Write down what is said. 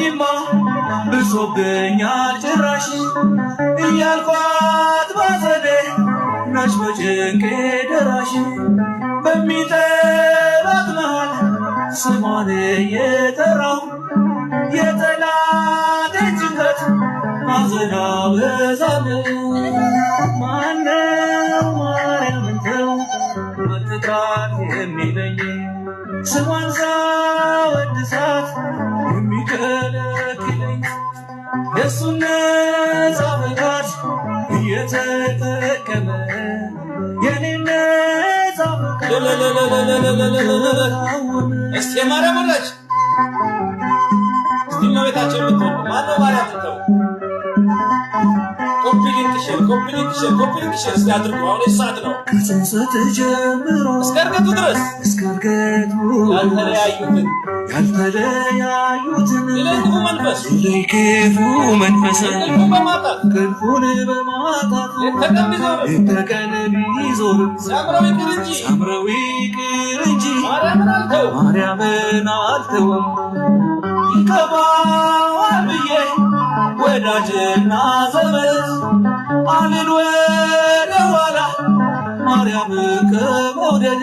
እኔማ ብሶብኛል ጭራሽ እያልኳት ባዘኔ ነች በጭንቄ ደራሽ በሚጠራት መሃል ስሟን እየጠራው የጠላቴ ጭንቀት ማዘን አበዛለሁ። ማነው ማርያምን ተው አትጥራት የሚለኝ ስሟን ሳወድሳት የሚከለክለኝ የእሱን ነፃ ፈቃድ እየተጠቀመ የኔን ነፃ ፈቃድ እስቲ ማርያም ወላጅ እስቲ እመቤታችን የምትወዱ ማነው ማርያምን ተው? ኮፒ ሊንክ ሼር እስቲ አድርጉ። አሁን ሰዓት ነው። ከጽንሰት ጀምሮ እስከ እርገቱ ድረስ ያልተለያዩትን ለክፉ መንፈስ ክንፉን በማጣት ተቀን ቢዞር ሲያምረው ይቅር እንጂ ማርያምን አልተውም። ይገባዋል ብዬ ወዳጅና ዘመድ አልል ወደ ኋላ ማርያም ከመውደድ